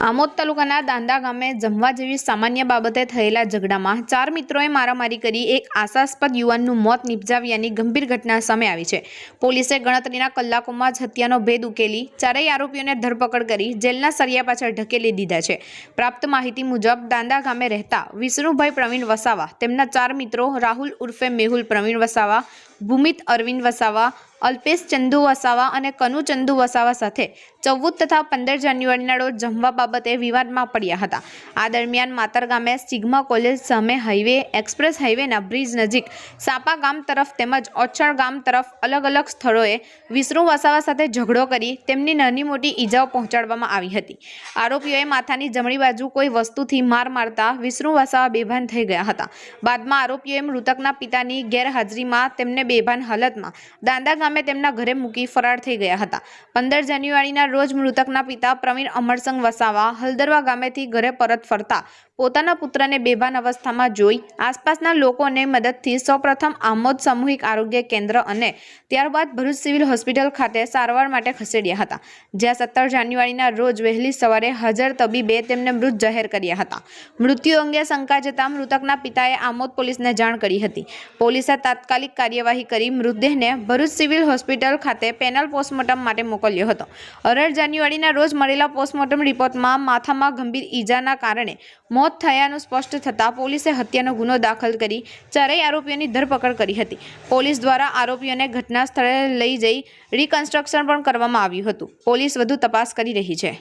આમોદ તાલુકાના દાંદા ગામે જમવા જેવી સામાન્ય બાબતે થયેલા ઝઘડામાં 4 મિત્રોએ મારામારી કરી એક આશાસ્પદ યુવાનનું મોત નિપજાવ્યાની ગંભીર ઘટના સામે આવી છે। પોલીસે ગણતરીના કલાકોમાં જ હત્યાનો ભેદ ઉકેલી ચારેય આરોપીઓને ધરપકડ કરી જેલના સળિયા પાછળ ઢકેલી દીધા છે। પ્રાપ્ત માહિતી મુજબ દાંદા ગામે રહેતા વિષ્ણુભાઈ પ્રવીણ વસાવા તેમના 4 મિત્રો રાહુલ ઉર્ફે મેહુલ પ્રવીણ વસાવા, ભૂમિત અરવિંદ વસાવા, અલ્પેશ ચંદુ વસાવા અને કનુ ચંદુ વસાવા સાથે 14 તથા 15 જાન્યુઆરીના રોજ જમવા બાબતે વિવાદમાં પડ્યા હતા। આ દરમિયાન માતર ગામે સિગ્મા કોલેજ સામે હાઈવે એક્સપ્રેસ હાઈવેના બ્રિજ નજીક સાપા ગામ તરફ તેમજ ઓછળ ગામ તરફ અલગ અલગ સ્થળોએ વિષ્ણુ વસાવા સાથે ઝઘડો કરી તેમની નાની મોટી ઈજાઓ પહોંચાડવામાં આવી હતી। આરોપીઓએ માથાની જમણી બાજુ કોઈ વસ્તુથી માર મારતા વિષ્ણુ વસાવા બેભાન થઈ ગયા હતા। બાદમાં આરોપીઓએ મૃતકના પિતાની ગેરહાજરીમાં તેમને બેભાન હાલતમાં દાંદા ગામે તેમના ઘરે મૂકી ફરાર થઈ ગયા હતા। 15 જાન્યુઆરીના રોજ મૃતકના પિતા પ્રવીણ અમરસંગ વસાવા હલદરવા ગામેથી ઘરે પરત ફરતા પોતાના પુત્રને બેભાન અવસ્થામાં જોઈ આસપાસના લોકોને મદદથી સૌપ્રથમ આમોદ સામૂહિક આરોગ્ય કેન્દ્ર અને ત્યારબાદ ભરૂચ સિવિલ હોસ્પિટલ ખાતે સારવાર માટે ખસેડ્યા હતા, જ્યાં 17 જાન્યુઆરીના રોજ વહેલી સવારે હાજર તબીબે તેમને મૃત જાહેર કર્યા હતા। મૃત્યુ અંગે શંકા જતા મૃતકના પિતાએ આમોદ પોલીસને જાણ કરી હતી। પોલીસે તાત્કાલિક કાર્યવાહી કરી મૃતદેહને ભરૂચ સિવિલ હોસ્પિટલ ખાતે પેનલ પોસ્ટમોર્ટમ માટે મોકલ્યો હતો। 18 જાન્યુઆરીના રોજ મળેલા પોસ્ટમોર્ટમ રિપોર્ટમાં માથામાં ગંભીર ઈજાના કારણે મોત થયાનું સ્પષ્ટ થતાં પોલીસે હત્યાનો ગુનો દાખલ કરી ચારેય આરોપીઓની ધરપકડ કરી હતી। પોલીસ દ્વારા આરોપીઓને ઘટના સ્થળે લઈ જઈ રિકન્સ્ટ્રક્શન પણ કરવામાં આવ્યું હતું। પોલીસ વધુ તપાસ કરી રહી છે।